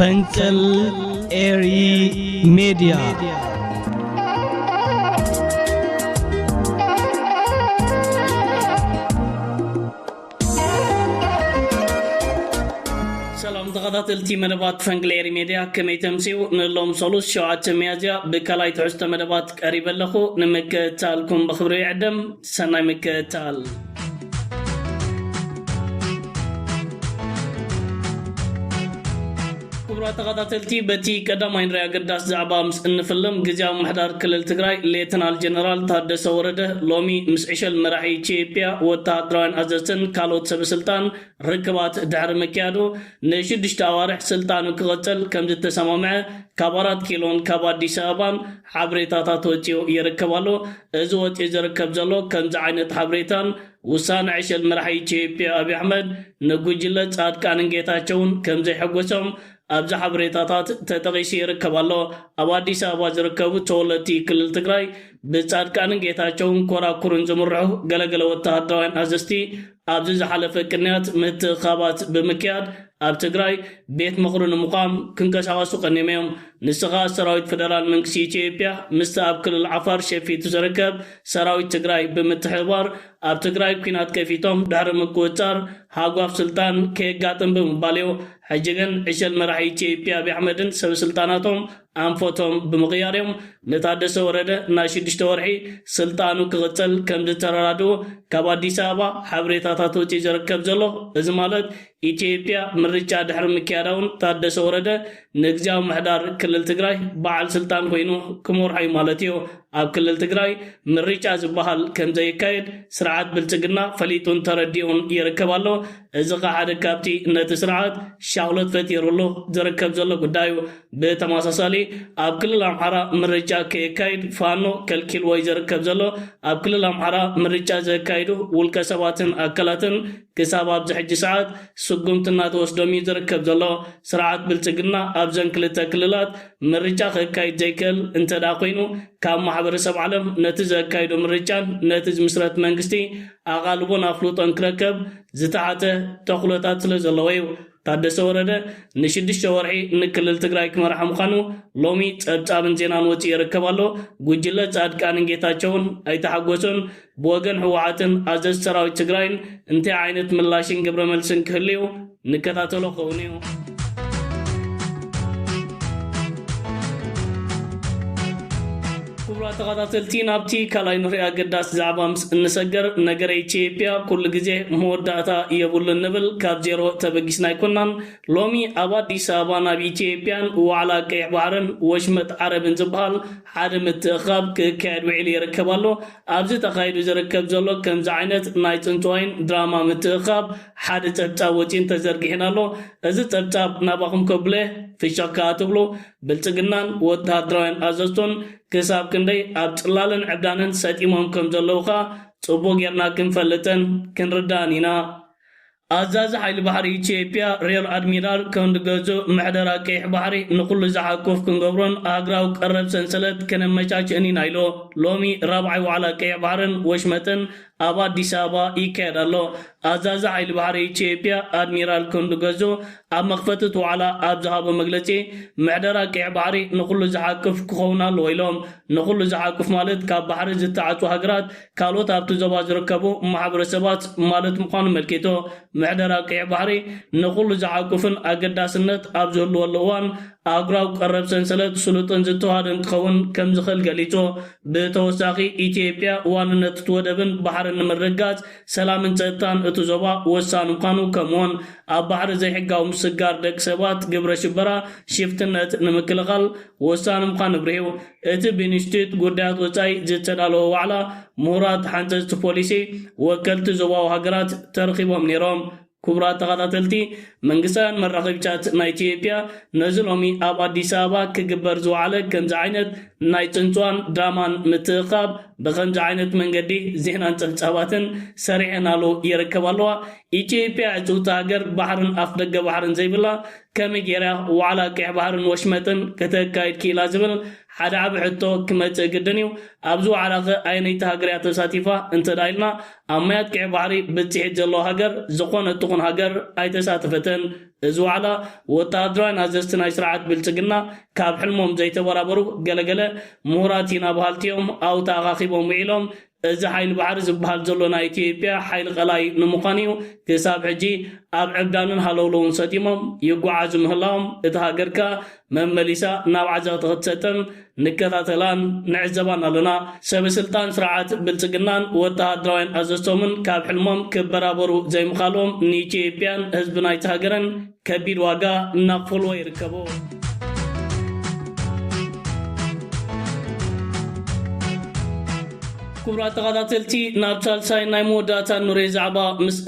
ፈንቅል ኤሪ ሚዲያ سلام تغطيتي مدبات فنجليري ميديا كمي تمسيو نلوم صلوس شوعات ميازيا بكالاي تحست مدبات قريبا لخو نمك تالكم بخبري عدم سناي مك تال تغطيتي بتي قدامين ريا قداس زعبا مس انفلم جزاو محضر كلل تግራይ ليتنال جنرال ታደሰ ወረደ ሎሚ ምስ ዕሸል መራሒ ኢትዮጵያ ወታደራውን አዘዝትን ካልኦት ሰበስልጣን ርክባት ድሕሪ መኪያዶ ንሽድሽተ አዋርሕ ስልጣኑ ክቐጽል ከም ዝተሰማምዐ ካብ 4 ኪሎን ካብ አዲስ አበባን ሓበሬታታት ወጪኡ ይርከባሉ እዚ ወጪ ዝርከብ ዘሎ ከምዚ ዓይነት ሓበሬታን ውሳነ ዕሸል መራሒ ኢትዮጵያ አብይ አሕመድ ንጉጅለ ጻድቃንን ጌታቸውን ከም ዘይሐጎሶም አብዛ ሓበሬታታት ተጠቂሱ ይርከባሉ ኣብ አዲስ አበባ ዝርከቡ ተወለድቲ ክልል ትግራይ ብጻድቃንን ጌታቸውን ኮራኩርን ዝምርሑ ገለገለ ወታደራውያን አዘዝቲ ኣብዚ ዝሓለፈ ቅንያት ምትኻባት ብምክያድ ኣብ ትግራይ ቤት ምኽሪ ንምቋም ክንቀሳቀሱ ቀኒሞም ንስኻ ሰራዊት ፌደራል መንግስቲ ኢትዮጵያ ምስ ኣብ ክልል ዓፋር ሸፊቱ ዝርከብ ሰራዊት ትግራይ ብምትሕባር ኣብ ትግራይ ኩናት ከፊቶም ድሕሪ ምቁፅጻር ሃጓፍ ስልጣን ከጋጥም ብምባልዮ ሕጅግን ዕሸል መራሒ ኢትዮጵያ አብይ አሕመድን ሰበስልጣናቶም አንፎቶም ብምቕያርዮም ለታደሰ ወረደ ናይ 6 ወርሒ ስልጣኑ ክቕጽል ከም ዝተራራድዎ ካብ አዲስ አበባ ሓበሬታታት ወጪ ዝርከብ ዘሎ እዚ ማለት ኢትዮጵያ ምርጫ ድሕሪ ምክያዳውን ታደሰ ወረደ ንግዚያዊ ምሕዳር ክልል ትግራይ በዓል ስልጣን ኮይኑ ክመርሑ ማለት እዩ ኣብ ክልል ትግራይ ምርጫ ዝበሃል ከም ዘይካየድ ስርዓት ብልጽግና ፈሊጡን ተረዲኡን ይርከባሎ እዚ ሓደ ካብቲ ነቲ ስርዓት ሻውለት ፈጢሩሉ ዝርከብ ዘሎ ጉዳዩ ብተመሳሳሊ ኣብ ክልል አምሓራ ምርጫ ከይካየድ ፋኖ ከልኪል ወይ ዝርከብ ዘሎ ኣብ ክልል አምሓራ ምርጫ ዘካይዱ ውልቀ ሰባትን አካላትን ክሳብ ኣብዚ ሕጂ ሰዓት ስጉምትና ተወስዶም ዝርከብ ዘሎ ስርዓት ብልጽግና ኣብ ዘን ክልተ ክልላት ምርጫ ከይካየድ ዘይክእል እንተዳ ኮይኑ ካብ ማሕበረሰብ ዓለም ነቲ ዘካይዱ ምርጫን ነቲ ዝምስረት መንግስቲ ኣቓልቦን ኣፍሉጦን ክረከብ ዝተዓተ ተኽሎታት ስለ ዘለዎ እዩ ታደሰ ወረደ ንሽድሽተ ወርሒ ንክልል ትግራይ ክመርሕ ምዃኑ ሎሚ ጸብጻብን ዜናን ወጪ ይርከባሎ ጉጅለ ጻድቃንን ጌታቸውን ኣይተሓጎሱን ብወገን ህወሓትን ኣዘዝ ሰራዊት ትግራይን እንታይ ዓይነት ምላሽን ግብረ መልስን ክህልዩ ንከታተሎ ኸውኑ እዩ ተኸታተልቲ ናብቲ ካላይ ንሪኣ ገዳስ ዛዕባ ምስ እንሰገር ነገረ ኢትዮጵያ ኩሉ ግዜ መወዳእታ የብሉን ንብል ካብ ዜሮ ተበጊስና ኣይኮናን ሎሚ ኣብ አዲስ አበባ ናብ ኢትዮጵያን ዋዕላ ቀይሕ ባሕርን ወሽመጥ ዓረብን ዝበሃል ሓደ ምትእኻብ ክካየድ ውዒሉ ይርከባሎ ኣብዚ ተኻይዱ ዝርከብ ዘሎ ከምዚ ዓይነት ናይ ፅንፅዋይን ድራማ ምትእኻብ ሓደ ጸብጻብ ወጪን ተዘርጊሕናሎ እዚ ጸብጻብ ናባኹም ከብለ ፍሽኽካ ትብሉ ብልጽግናን ወታደራውያን ኣዘዝቶን ክሳብ ክንደይ ኣብ ጽላልን ዕብዳንን ሰጢሞም ከም ዘለውኻ ጽቡቕ ጌርና ክንፈልጥን ክንርዳእን ኢና ኣዛዚ ሓይሊ ባሕሪ ኢትዮጵያ ሪር ኣድሚራል ከንድገዙ ምሕደራ ቀይሕ ባሕሪ ንኩሉ ዝሓቁፍ ክንገብሮን ኣግራው ቀረብ ሰንሰለት ከነመቻችእን ኢና ኢሎ ሎሚ ራብዓይ ዋዕላ ቀይሕ ባሕርን ወሽመጥን ኣብ አዲስ አበባ ይካየድ ኣሎ ኣዛዚ ሓይሊ ባሕሪ ኢትዮጵያ ኣድሚራል ከንድገዙ ኣብ መኽፈትት ዋዕላ ኣብ ዝሃቦ መግለጺ ምሕደራ ቀይሕ ባሕሪ ንኩሉ ዝሓቅፍ ክኸውን ኣለዎ ኢሎም ንኩሉ ዝሓቅፍ ማለት ካብ ባሕሪ ዝተዓፁ ሃገራት ካልኦት ኣብቲ ዞባ ዝርከቡ ማሕበረሰባት ማለት ምዃኑ መልኪቶ ምሕደራ ቀይሕ ባሕሪ ንኩሉ ዝሓቅፍን ኣገዳስነት ኣብ ዝህልወሉ እዋን ኣግራው ቀረብ ሰንሰለት ስሉጥን ዝተዋሃደ እንትኸውን ከም ዝኽእል ገሊጹ ብተወሳኺ ኢትዮጵያ ዋንነት ትወደብን ባሕርን ንምርጋጽ ሰላምን ጸጥታን እቲ ዞባ ወሳኒ ምዃኑ ከምኡውን ኣብ ባሕሪ ዘይሕጋዊ ምስጋር ደቂ ሰባት ግብረ ሽበራ ሽፍትነት ንምክልኻል ወሳኒ ምዃኑ ብርሂቡ እቲ ብኢንስቲትዩት ጉዳያት ወጻኢ ዝተዳለወ ዋዕላ ምሁራት ሓንፀዝቲ ፖሊሲ ወከልቲ ዞባዊ ሃገራት ተረኺቦም ነይሮም ክቡራት ተኸታተልቲ መንግስታውያን መራኸቢታት ናይ ኢትዮጵያ ነዚ ሎሚ ኣብ አዲስ አበባ ክግበር ዝወዓለ ከምዚ ዓይነት ናይ ፅንፅዋን ድራማን ምትእኻብ ብከምዚ ዓይነት መንገዲ ዜናን ጸብጻባትን ሰሪዕናሉ ይርከባሉ ኢትዮጵያ እቱታ ሃገር ባሕርን ኣፍ ደገ ባሕርን ዘይብላ ከመይ ጌራ ዋዕላ ቀይሕ ባሕርን ወሽመጥን ከተካይድ ኪላ ዝብል ሓደ ዓብ ሕቶ ክመጽእ ግድንዩ ኣብዙ ዓላኸ ኣይነይቲ ሃገርያ ተሳቲፋ እንተዳኢልና ኣብ ማያት ቅዕ ባሕሪ ብጽሒት ዘሎ ሃገር ዝኾነ እትኹን ሃገር ኣይተሳተፈተን እዚ ዋዕላ ወታደራዊ ኣዘዝቲ ናይ ስርዓት ብልጽግና ካብ ሕልሞም ዘይተበራበሩ ገለገለ ምሁራት ኢና ባህልቲኦም ኣውታ ኣኻኺቦም ውዒሎም እዚ ሓይሊ ባሕሪ ዝበሃል ዘሎ ናይ ኢትዮጵያ ሓይሊ ቀላይ ንምዃን እዩ ክሳብ ሕጂ ኣብ ዕብዳንን ሃለውለውን ሰጢሞም ይጓዓዙ ምህላዎም እቲ ሃገርካ መመሊሳ ናብ ዓዘቕቲ ክትሰጥም ንከታተላን ንዕዘባን ኣለና ሰበስልጣን ስርዓት ብልጽግናን ወታደራውያን ኣዘዝቶምን ካብ ሕልሞም ክበራበሩ ዘይምኻሎም ንኢትዮጵያን ህዝቢ ናይቲ ሃገርን ከቢድ ዋጋ እናኽፈልዎ ይርከቡ كبرات تقاتلتي نابتال ساي ناي موداتا نوري زعبا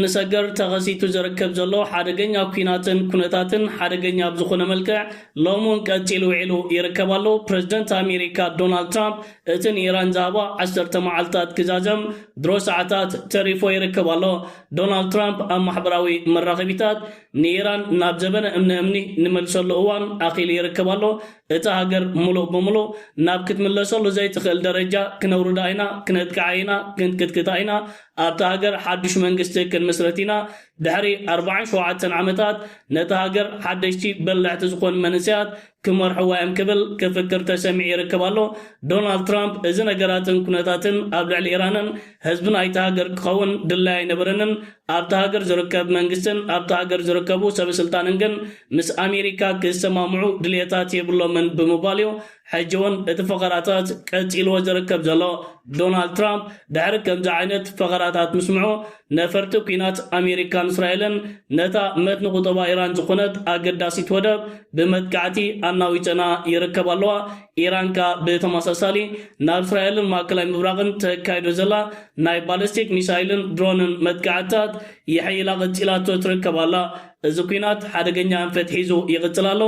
نسجر تغسيتو زركب زلو حادقنيا كويناتن كونتاتن حادقنيا بزخون ملكع لومون كاتيلو عيلو يركبالو بريزيدنت أمريكا دونالد ترامب اتن إيران زعبا 10 معلتات كزازم درو ساعتات تريفو يركبالو دونالد ترامب أم محبراوي مراقبيتات نيران نابزبن امني نملسلو اوان أخيل يركبالو اتا هاجر ملو بملو ناب كتملسلو زي تخيل درجة كنورو داينا كنتكعينا كنتكتكتاينا أبتا هاجر حدش منقستي كنمسرتينا دحري 47 عامتات نتا هاجر حدشتي بلع تزخون منسيات كمرحوا امكبل كفكر تسمع يركبالو دونالد ترامب إذن قراتن كنتاتن أبلع الإيرانن هزبنا ايتا هاجر قون دلاي نبرنن أبتا هاجر زركب منقستن أبتا هاجر زركبو سب سلطاننجن مس أمريكا كسمامعو دليتات يبلو من بموباليو حجون اتفقراتات كتيلو زركب زلو دونالد ترامب دحر كم زعينت فقراتات مسمعو نفرتو كينات أمريكان إسرائيلن نتا متن قطبا إيران زخونت أقداسي تودب بمدكعتي أناويتنا يركبالوا إيران كا بتماساسالي ناب إسرائيلن ماكلاي مبراغن تكايدو زلا ناي بالستيك ميسايلن درونن مدكعتات يحيلا غتيلاتو تركبالا እዚ ኩናት ሓደገኛ አንፈት ሒዙ ይቕጽላሎ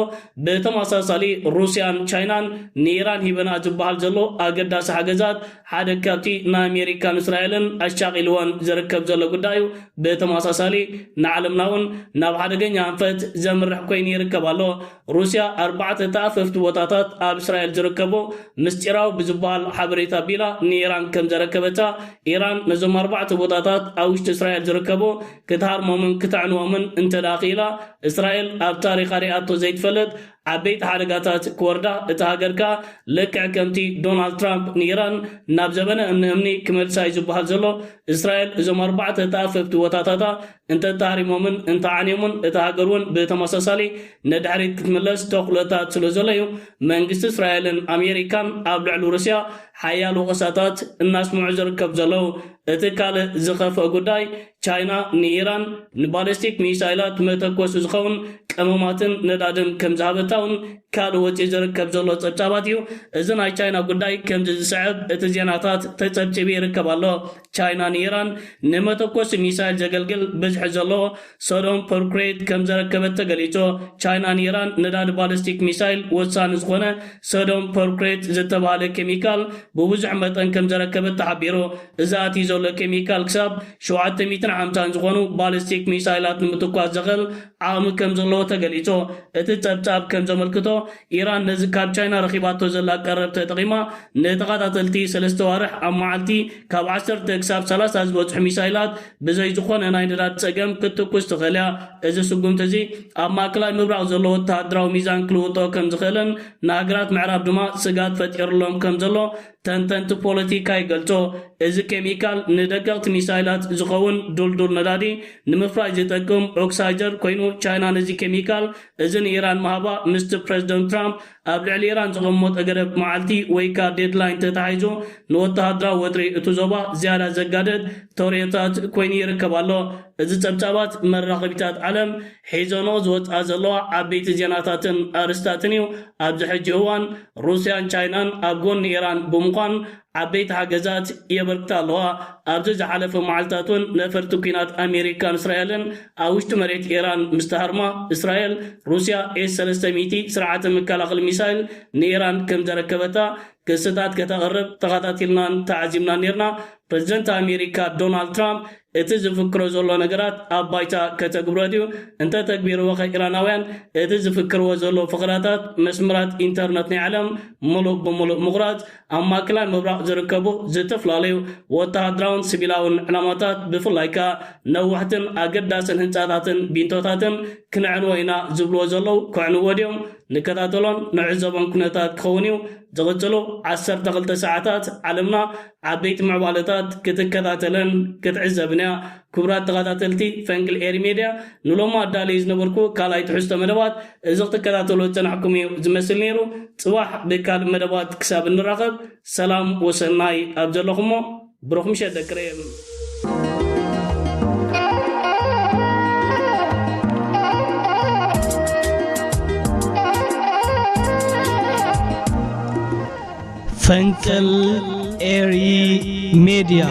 በተመሳሳሊ ሩሲያን ቻይናን ንኢራን ሂበና ዝበሃል ዘሎ ኣገዳሲ ሓገዛት ሓደ ካብቲ ንኣሜሪካን እስራኤልን ኣሻቒልዎን ዝርከብ ዘሎ ጉዳዩ በተመሳሳሊ ንዓለምናውን ናብ ሓደገኛ አንፈት ዘምርሕ ኮይኑ ይርከባሎ ሩሲያ 4 ተኣፈፍቲ ቦታታት ኣብ እስራኤል ዝርከቡ ምስጢራዊ ብዝበሃል ሓበሬታ ቢላ ንኢራን ከም ዘረከበታ ኢራን ነዞም 4 ቦታታት ኣብ ውሽጢ እስራኤል ዝርከቡ ክትሃርሞምን ክትዕንዎምን እንተዳ قيلا إسرائيل أب تاريخ رئاتو زيت فلت عبيت حركاتات كوردا اتهاجركا لكع كمتي دونالد ترامب نيران نابزبنا امني كمل سايز بهالزلو إسرائيل إذا 4 تاففت وتاتاتا انت تهري مومن انت عنيمون اتهاجرون بتمساسالي ندحريت كتملس توقلتات سلوزليو منجست إسرائيل أمريكان أبلع روسيا حيالو غساتات الناس معزر كبزلو اتكال زخف قداي تشاينا نيران نبالستيك ميسايلات متكوس زخون كماماتن ندادن كم زابتاون كالو وجه زركب زلو تصبصاباتيو اذن اي تشاينا قداي كم زسعب اتزياناتات تتصبصبي يركبالو تشاينا نيران نمتكوس ميسايل زغلغل بزح زلو سودوم بوركريت كم زركبت تغليتو تشاينا نيران نداد بالستيك ميسايل وصان زخونه سودوم بوركريت زتباله كيميكال بوزح متن كم زركبت تعبيرو ذاتي زول كيميكال كسب 750 زغونو بالستيك ميسايلات نمتكواز زغل عام كم زلو تغليتو اتتصبصاب كم زملكتو إيران نزكاب تشاينا رخيباتو زلا قربت تقيما نتقاتلتي 3 وارح امعالتي كاب 10 تكساب 3 زبوت ميسايلات بزي زخون انا يندات صقم كتكوس تخليا اذا سقمتزي اما كلاي مبراق زلو وتادراو ميزان كلوتو كم زخلن ناغرات معراب دما سغات فتيرلوم كم زلو تنتنت بوليتيكا يقلتو اذا كيميكال ندققت ميسايلات زخون دولدول ندادي نمفراج يتقم اوكسايجر كوينو تشاينا نزي كيميكال اذن إيران مهابا مستر بريزيدنت ترامب أبلع إيران زغموت أقرب معالتي ويكا ديدلاين تتحيزو نوتا هدرا ودري اتوزوبا زيادة زقادت توريتات كويني يركبالو إذا تبتابات مرغبتات عالم حيزونو زوت أزلو عبيت زياناتاتن أرستاتنيو أبزحج هوان روسيان تشاينان أبقون إيران بمقان عبيت حاجزات يبركتالوا أبزج حلف معالتاتون نفرتو كينات أمريكان إسرائيلن أوشت مريت إيران مستهرما إسرائيل روسيا S-300 سرعة مكالغ الميسايل نيران كم زركبتا ክስታት ከተቀርብ ተኸታቲልና ተዓዚምና ነርና ፕሬዝደንት አሜሪካ ዶናልድ ትራምፕ እቲ ዝፍክሮ ዘሎ ነገራት ኣብ ባይታ ከተግብረድዩ እንተ ተግቢርዎ ኢራናውያን እቲ ዝፍክርዎ ዘሎ ፍቅራታት መስመራት ኢንተርኔት ናይ ዓለም ሙሉእ ብሙሉእ ምቑራፅ ኣብ ማእከላይ ምብራቕ ዝርከቡ ዝተፈላለዩ ወተሃደራውን ሲቪላውን ዕላማታት ብፍላይ ከዓ ነዋሕትን ኣገዳስን ህንፃታትን ቢንቶታትን ክንዕንዎ ኢና ዝብልዎ ዘለው ክዕንዎ ድዮም ንከታተሎን ንዕዘቦን ኩነታት ክኸውን እዩ ዝቕፅሉ 12 ሰዓታት ዓለምና ዓበይቲ ምዕባለታት ክትከታተለን ክትዕዘብን እያ ክቡራት ተኸታተልቲ ፈንቅል ኤሪ ሜድያ ንሎማ ኣዳለዩ ዝነበርኩ ካልኣይ ትሕዝቶ መደባት እዚ ክትከታተሎ ፀናሕኩም እዩ ዝመስል ነይሩ ፅባሕ ብካልእ መደባት ክሳብ እንራኸብ ሰላም ወሰናይ ኣብ ዘለኹሞ ብሩኽ ምሸት ደቅረየ ፈንቅል ኤሪ ሜድያ